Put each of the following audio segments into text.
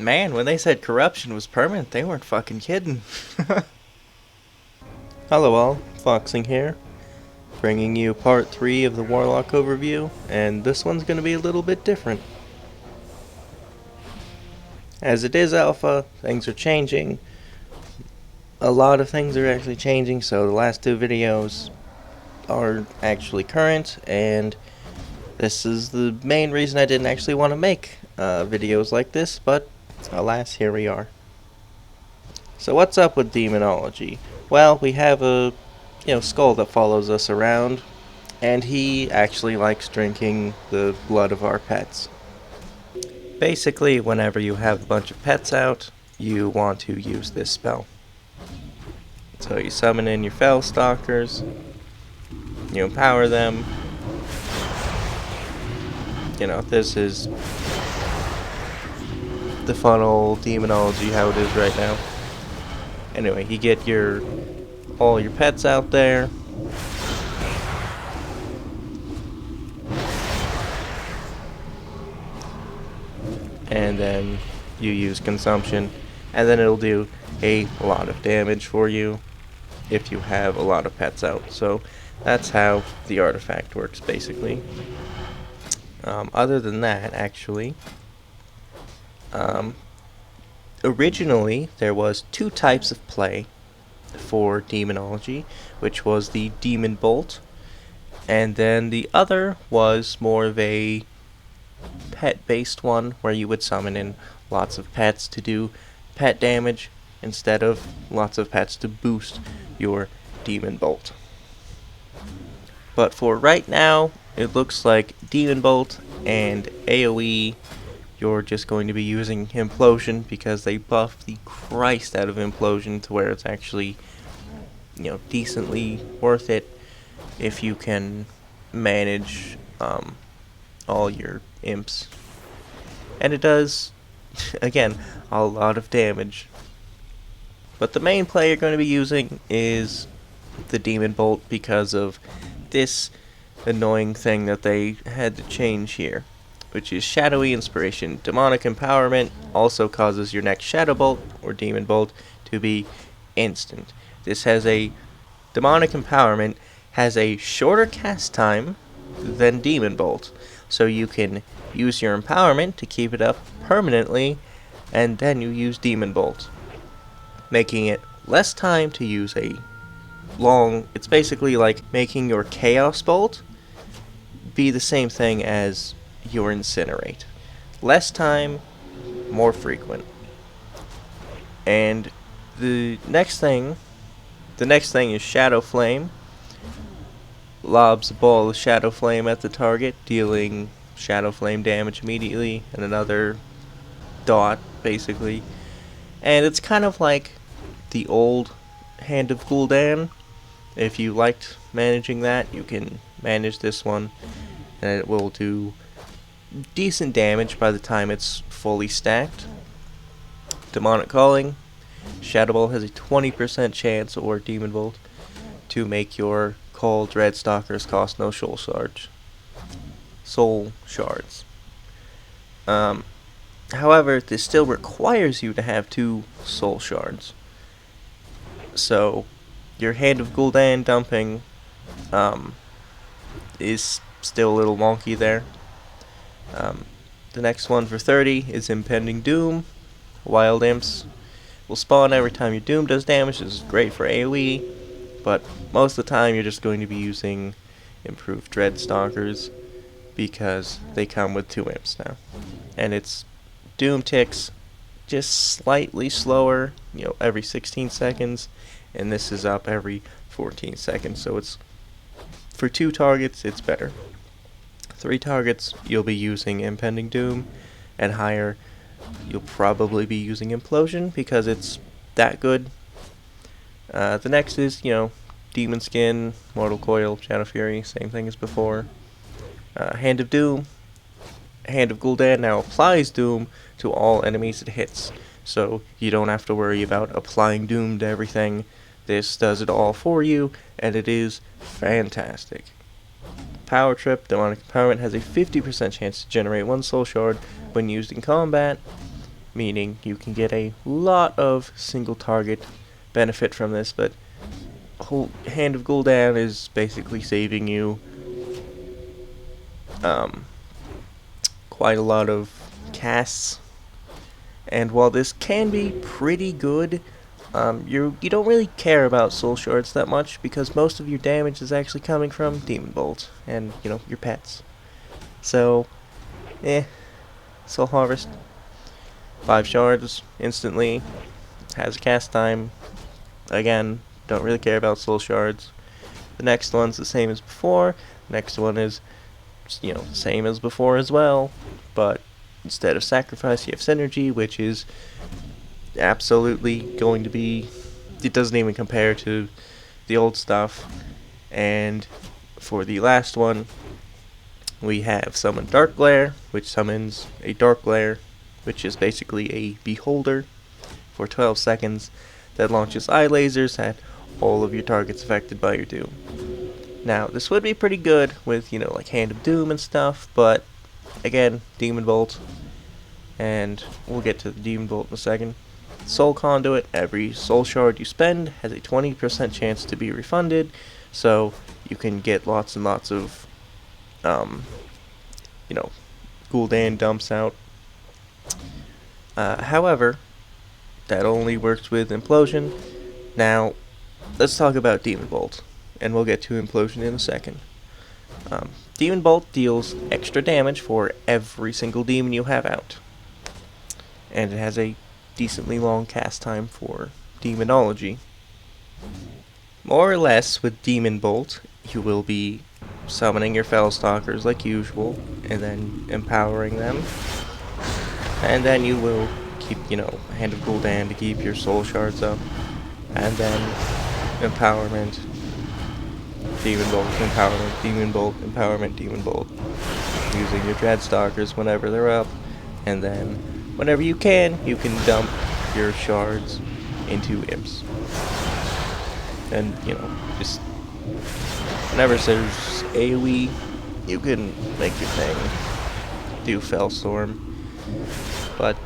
Man, when they said corruption was permanent, they weren't fucking kidding. Hello all, Foxing here, bringing you part 3 of the Warlock Overview, and this one's going to be a little bit different. As it is alpha, things are changing. A lot of things are actually changing, so the last 2 videos are actually current, and this is the main reason I didn't actually want to make videos like this, but alas, here we are. So what's up with demonology? Well, we have a skull that follows us around, and he actually likes drinking the blood of our pets. Basically, whenever you have a bunch of pets out, you want to use this spell. So you summon in your Fel Stalkers, you empower them. This is the fun old demonology how it is right now. Anyway, you get all your pets out there. And then you use consumption, and then it'll do a lot of damage for you if you have a lot of pets out. So that's how the artifact works, basically. Other than that, actually, originally there was 2 types of play for demonology, which was the demon bolt, and then the other was more of a pet-based one, where you would summon in lots of pets to do pet damage instead of lots of pets to boost your demon bolt. But for right now, it looks like demon bolt and AoE, you're just going to be using implosion, because they buffed the Christ out of implosion to where it's actually decently worth it if you can manage all your imps. And it does, again, a lot of damage. But the main play you're going to be using is the Demon Bolt, because of this annoying thing that they had to change here, which is Shadowy Inspiration. Demonic Empowerment also causes your next Shadow Bolt or Demon Bolt to be instant. Demonic Empowerment has a shorter cast time than Demon Bolt, so you can use your empowerment to keep it up permanently, and then you use Demon Bolt, making it less time to use a long. It's basically like making your Chaos Bolt be the same thing as your Incinerate. Less time, more frequent. And the next thing is Shadow Flame. Lobs a ball of Shadow Flame at the target, dealing Shadow Flame damage immediately, and another dot, basically. And it's kind of like the old Hand of Gul'dan. If you liked managing that, you can manage this one, and it will do decent damage by the time it's fully stacked. Demonic Calling. Shadow Ball has a 20% chance, or Demon Bolt, to make your Called Red Stalkers cost no soul shards. However, this still requires you to have 2 soul shards. So your Hand of Gul'dan dumping is still a little wonky there. The next one for 30 is Impending Doom. Wild Imps will spawn every time your Doom does damage. This is great for AoE, but most of the time you're just going to be using improved Dread Stalkers, because they come with 2 imps now. And its Doom ticks just slightly slower, every 16 seconds, and this is up every 14 seconds, so it's for 2 targets it's better. 3 targets you'll be using Impending Doom, and higher you'll probably be using Implosion, because it's that good. The next is, Demon Skin, Mortal Coil, Shadow Fury, same thing as before. Hand of Doom. Hand of Gul'dan now applies Doom to all enemies it hits, so you don't have to worry about applying Doom to everything. This does it all for you, and it is fantastic. Power Trip. Demonic Empowerment has a 50% chance to generate 1 soul shard when used in combat, meaning you can get a lot of single target benefit from this, but whole Hand of Gul'dan is basically saving you quite a lot of casts. And while this can be pretty good, you don't really care about soul shards that much because most of your damage is actually coming from Demon Bolt and your pets. So, Soul Harvest, 5 shards instantly, has a cast time. Again, don't really care about soul shards. The next one's the same as before. Next one is same as before as well, but instead of sacrifice you have synergy, which is absolutely going to be, it doesn't even compare to the old stuff. And for the last one, we have Summon Dark Glare, which summons a Dark Glare, which is basically a beholder for 12 seconds that launches eye lasers at all of your targets affected by your doom. Now, this would be pretty good with, like Hand of Doom and stuff, but again, Demon Bolt, and we'll get to the Demon Bolt in a second. Soul Conduit, every soul shard you spend has a 20% chance to be refunded, so you can get lots and lots of, Gul'dan dumps out. However, that only works with Implosion. Now, let's talk about Demon Bolt, and we'll get to Implosion in a second. Demon Bolt deals extra damage for every single demon you have out, and it has a decently long cast time for demonology. More or less, with Demon Bolt, you will be summoning your Fellstalkers like usual, and then empowering them. And then you will keep, Hand of Gul'dan to keep your soul shards up. And then empowerment, Demon Bolt, empowerment, Demon Bolt, empowerment, Demon Bolt. Using your Dreadstalkers whenever they're up. And then, whenever you can dump your shards into imps. And, just whenever there's AoE, you can make your thing do Fellstorm. But,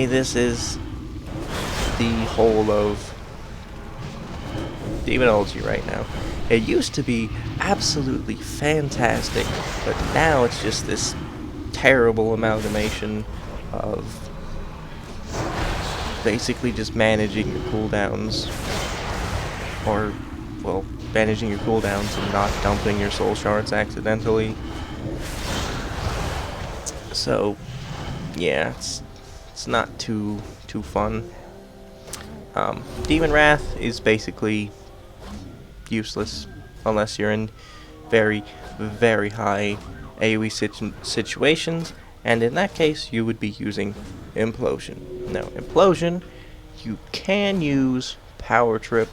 this is the whole of demonology right now. It used to be absolutely fantastic, but now it's just this terrible amalgamation of basically just managing your cooldowns, or, well, managing your cooldowns and not dumping your soul shards accidentally. So, yeah, it's not too fun. Demon Wrath is basically useless unless you're in very, very high AoE situations, and in that case you would be using Implosion. Now, Implosion, you can use Power Trip,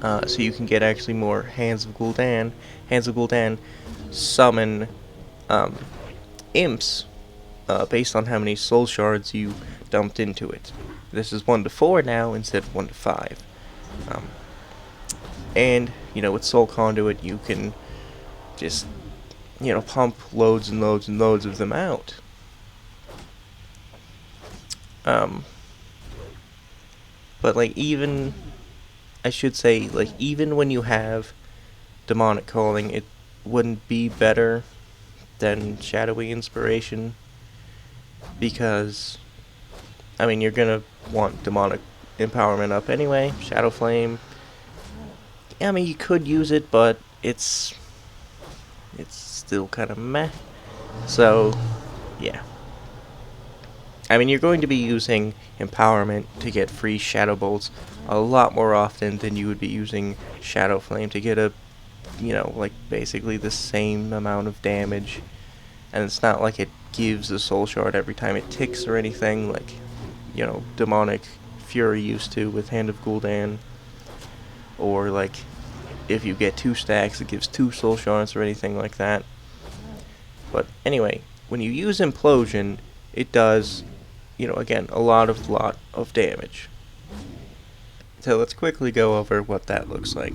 so you can get actually more Hands of Gul'dan. Hands of Gul'dan summon imps based on how many soul shards you dumped into it. This is 1 to 4 now instead of 1 to 5. And, with Soul Conduit you can just, pump loads and loads and loads of them out. But, even when you have Demonic Calling, it wouldn't be better than Shadowy Inspiration, because, you're gonna want Demonic Empowerment up anyway. Shadow Flame, you could use it, but it's still kind of meh. So, yeah. You're going to be using Empowerment to get free Shadow Bolts a lot more often than you would be using Shadow Flame to get basically the same amount of damage. And it's not like it gives a soul shard every time it ticks or anything like, Demonic Fury used to with Hand of Gul'dan. Or, if you get 2 stacks, it gives 2 soul shards or anything like that. But anyway, when you use Implosion, it does, again, a lot of damage. So let's quickly go over what that looks like.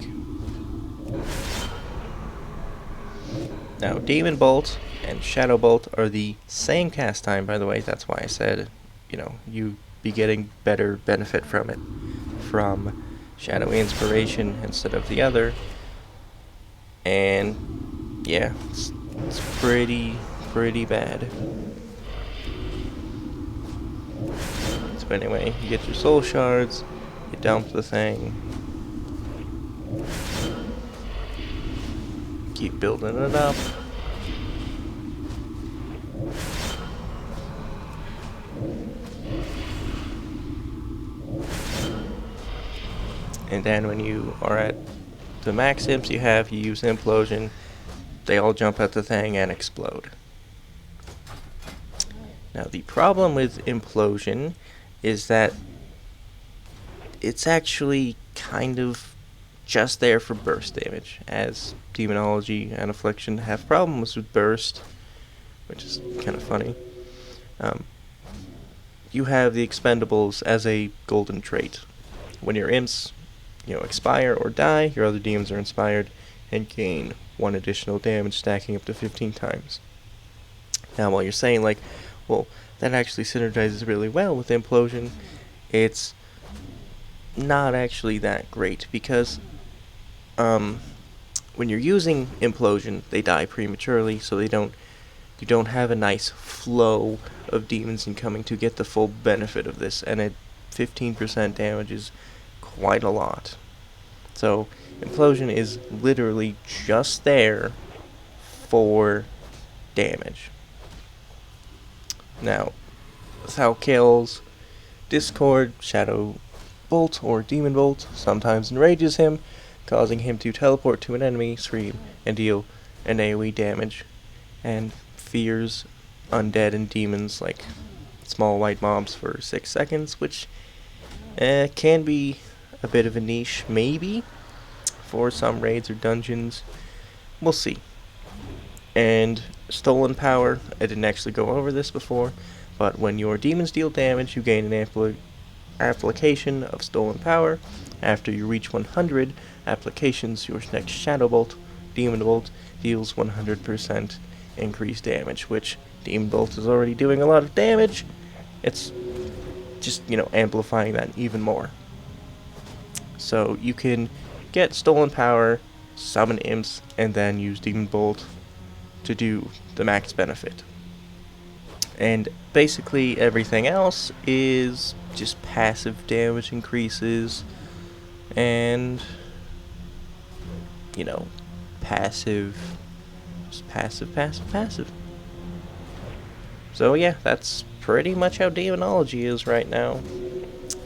Now, Demon Bolt and Shadow Bolt are the same cast time, by the way. That's why I said, you be getting better benefit from it, from Shadowy Inspiration instead of the other. And yeah, it's pretty bad. So anyway, you get your soul shards, you dump the thing, keep building it up. And then when you are at the max imps you use Implosion, they all jump at the thing and explode. Now the problem with Implosion is that it's actually kind of just there for burst damage, as Demonology and Affliction have problems with burst, which is kind of funny. You have the Expendables as a golden trait. When your imps, expire or die, your other demons are inspired and gain 1 additional damage, stacking up to 15 times. Now, while you're saying, well, that actually synergizes really well with Implosion, it's not actually that great, because when you're using Implosion, they die prematurely, so you don't have a nice flow of demons incoming to get the full benefit of this, and at 15% damage is quite a lot. So Implosion is literally just there for damage. Now, Thou kills Discord, Shadow Bolt, or Demon Bolt sometimes enrages him, causing him to teleport to an enemy, scream, and deal an AoE damage, and fears undead and demons like small white mobs for 6 seconds, which can be a bit of a niche, maybe, for some raids or dungeons. We'll see. And Stolen Power, I didn't actually go over this before, but when your demons deal damage, you gain an application of Stolen Power. After you reach 100 applications, your next Shadow Bolt, Demon Bolt, deals 100% increased damage, which Demon Bolt is already doing a lot of damage. It's just, amplifying that even more. So you can get Stolen Power, summon imps, and then use Demon Bolt to do the max benefit. And basically everything else is just passive damage increases and, passive. Just passive. So yeah, that's pretty much how Demonology is right now.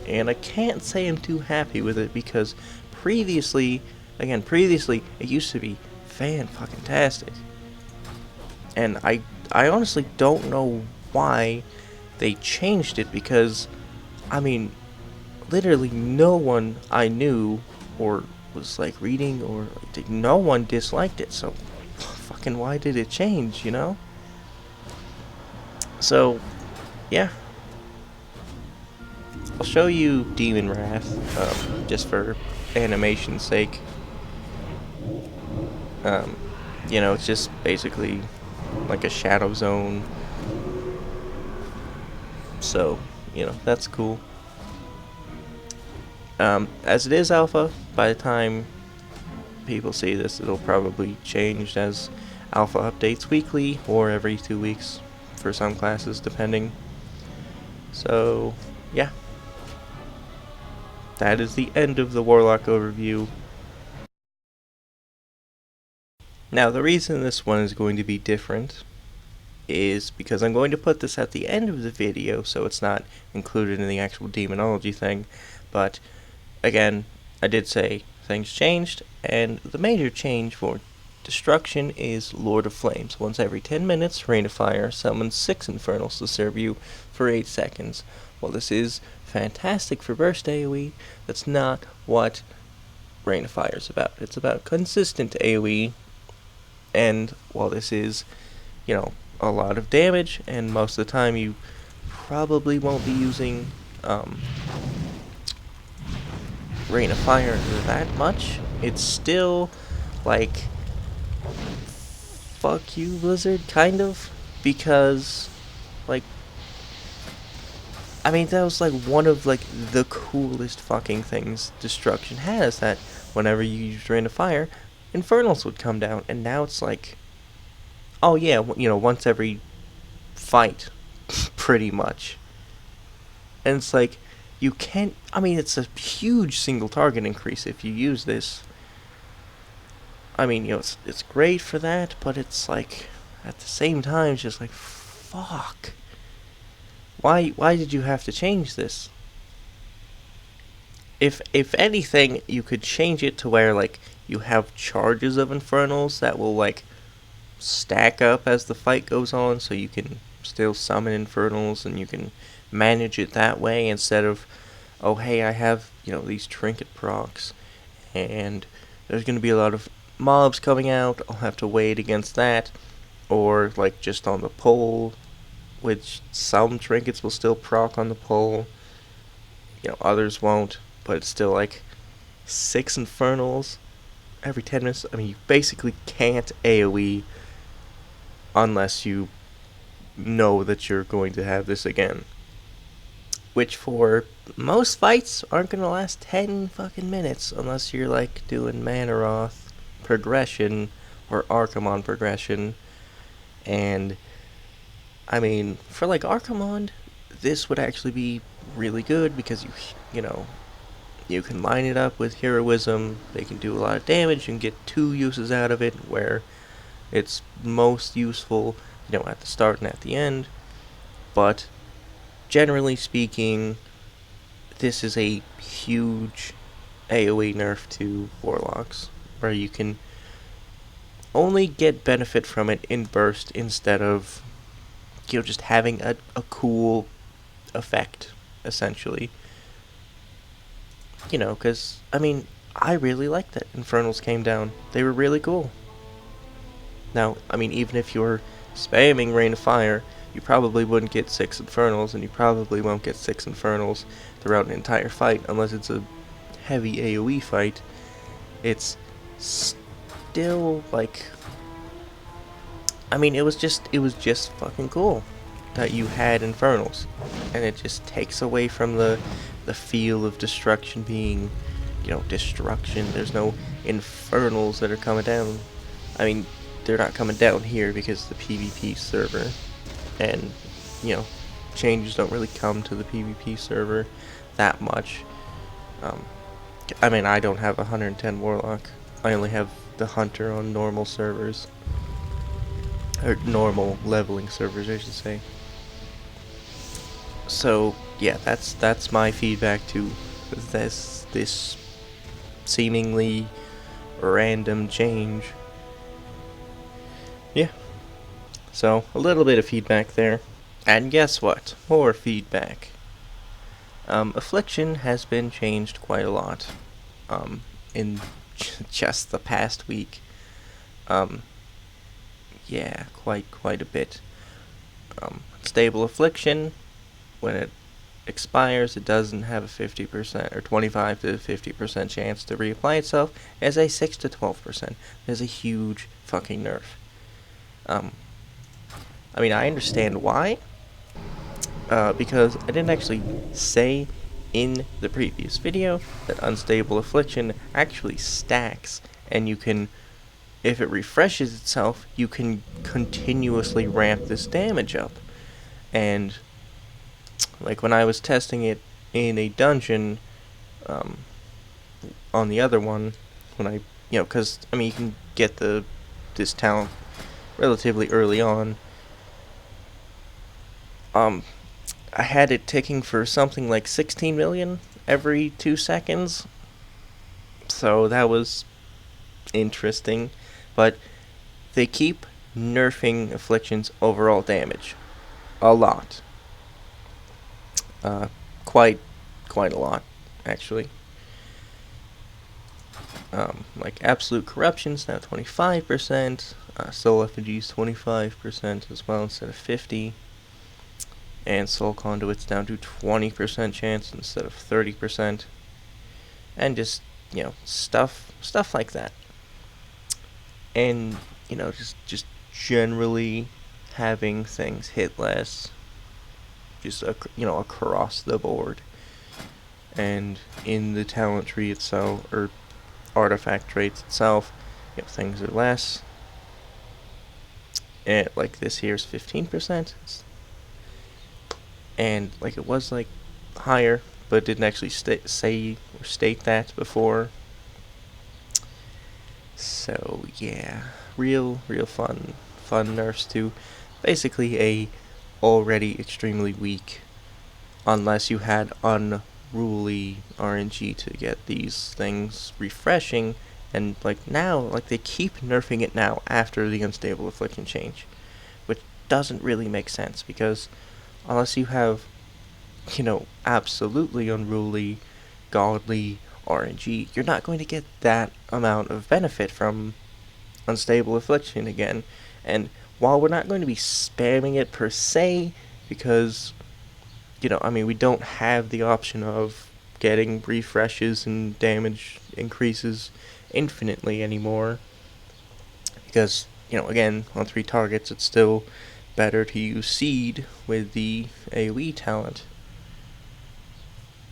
And I can't say I'm too happy with it, because previously, it used to be fan-fucking-tastic. And I honestly don't know why they changed it, because, literally no one I knew or was, reading, or no one disliked it, so fucking why did it change, So, yeah. I'll show you Demon Wrath, just for animation's sake. It's just basically like a shadow zone. So, that's cool. As it is alpha, by the time people see this, it'll probably change as alpha updates weekly or every 2 weeks for some classes, depending. So, yeah. That is the end of the Warlock Overview. Now, the reason this one is going to be different is because I'm going to put this at the end of the video, so it's not included in the actual Demonology thing. But, again, I did say things changed, and the major change for Destruction is Lord of Flames. Once every 10 minutes, Rain of Fire summons 6 Infernals to serve you for 8 seconds. While this is fantastic for burst AoE, that's not what Rain of Fire is about. It's about consistent AoE, and while this is, a lot of damage, and most of the time you probably won't be using Rain of Fire that much, it's still, fuck you, Blizzard, kind of, because, like, I mean, that was like one of like the coolest fucking things destruction has. That whenever you used Rain of Fire, Infernals would come down, and now it's like, oh yeah, once every fight, pretty much. And it's like, you can't. I mean, it's a huge single target increase if you use this. I mean, it's great for that, but it's like, at the same time, it's just like, fuck. Why did you have to change this? If anything, you could change it to where like you have charges of Infernals that will like stack up as the fight goes on, so you can still summon Infernals and you can manage it that way instead of, oh hey, I have these trinket procs and there's gonna be a lot of mobs coming out. I'll have to wait against that, or like just on the pole, which some trinkets will still proc on the pole. Others won't, but it's still like 6 Infernals every 10 minutes. I mean, you basically can't AoE unless you know that you're going to have this again. Which for most fights aren't going to last 10 fucking minutes unless you're like doing Manaroth progression or Archimon progression. And I mean, for like Archimon, this would actually be really good because you can line it up with Heroism. They can do a lot of damage and get 2 uses out of it, where it's most useful, at the start and at the end. But generally speaking, this is a huge AoE nerf to Warlocks, where you can only get benefit from it in burst instead of just having a cool effect, essentially. Because, I mean, I really liked that Infernals came down. They were really cool. Now, I mean, even if you're spamming Rain of Fire, you probably wouldn't get 6 Infernals, and you probably won't get 6 Infernals throughout an entire fight, unless it's a heavy AoE fight. It's still, like... I mean, it was just fucking cool that you had Infernals. And it just takes away from the feel of destruction being, destruction. There's no Infernals that are coming down. I mean, they're not coming down here because the PvP server, and, changes don't really come to the PvP server that much. I mean, I don't have 110 Warlock. I only have the Hunter on normal servers. Or normal leveling servers, I should say. So, yeah, that's my feedback to this seemingly random change. Yeah. So, a little bit of feedback there. And guess what? More feedback. Affliction has been changed quite a lot. In just the past week. Yeah, quite a bit. Stable Affliction, when it expires, it doesn't have a 50% or 25 to 50% chance to reapply itself. It has a 6 to 12%. There's a huge fucking nerf. I mean, I understand why. Because I didn't actually say in the previous video that Unstable Affliction actually stacks, and you can, if it refreshes itself, you can continuously ramp this damage up. And like when I was testing it in a dungeon, on the other one, when I, because I mean you can get this talent relatively early on. I had it ticking for something like 16 million every 2 seconds. So that was interesting. But they keep nerfing Affliction's overall damage. A lot. Quite a lot, actually. Like Absolute Corruption's now 25%. Soul Effigy's 25% as well instead of 50%. And Soul Conduit's down to 20% chance instead of 30%. And just, stuff like that. And, just generally having things hit less, just across the board. And in the talent tree itself, or artifact traits itself, things are less. And like this here is 15%, and like it was like higher, but it didn't actually state that before. So yeah, real fun nerfs to basically a already extremely weak, unless you had unruly RNG to get these things refreshing. And like now, like they keep nerfing it now after the unstable affliction change, which doesn't really make sense, because unless you have, absolutely unruly, godly RNG, you're not going to get that amount of benefit from unstable affliction again. And while we're not going to be spamming it per se, because we don't have the option of getting refreshes and damage increases infinitely anymore, because again, on 3 targets it's still better to use Seed with the AoE talent.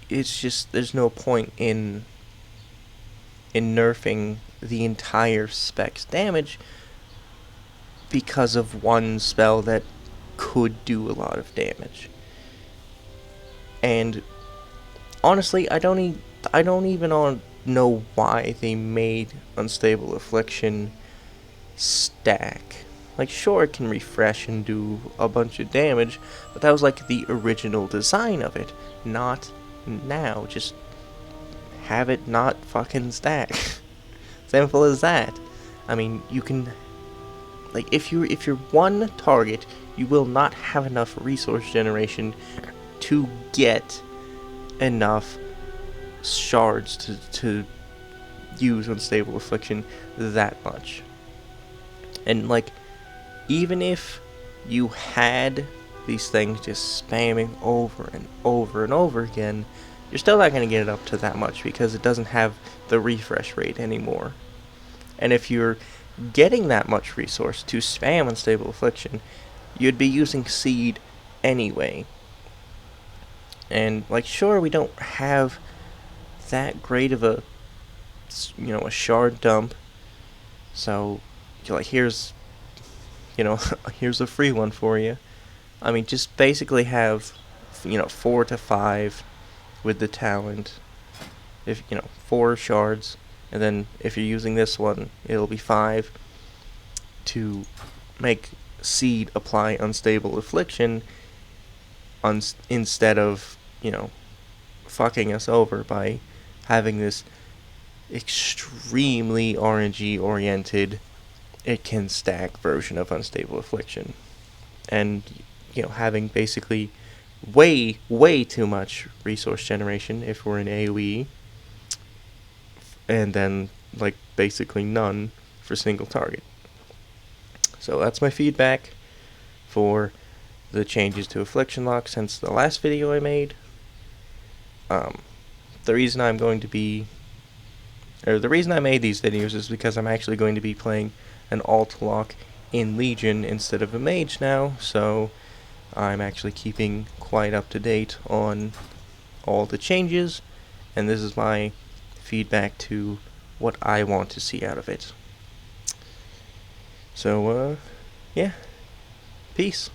It's just, there's no point in nerfing the entire spec's damage because of one spell that could do a lot of damage. And honestly, I don't even know why they made Unstable Affliction stack. Like, sure, it can refresh and do a bunch of damage, but that was like the original design of it, not now. Just have it not fucking stack. Simple as that. I mean, you can, like, if you're one target, you will not have enough resource generation to get enough shards to use Unstable Affliction that much. And like, even if you had these things just spamming over and over and over again, you're still not going to get it up to that much, because it doesn't have the refresh rate anymore. And if you're getting that much resource to spam Unstable Affliction, you'd be using Seed anyway. And like, sure, we don't have that great of a shard dump, so like, here's here's a free one for you. I mean, just basically have 4 to 5 with the talent, if 4 shards, and then if you're using this one, it'll be 5 to make Seed apply Unstable Affliction, instead of fucking us over by having this extremely RNG oriented, it can stack version of Unstable Affliction, and having basically way too much resource generation if we're in AoE, and then like basically none for single target. So that's my feedback for the changes to Affliction Lock since the last video I made. The reason I made these videos is because I'm actually going to be playing an alt lock in Legion instead of a mage now, so I'm actually keeping quite up to date on all the changes, and this is my feedback to what I want to see out of it. So, yeah, peace.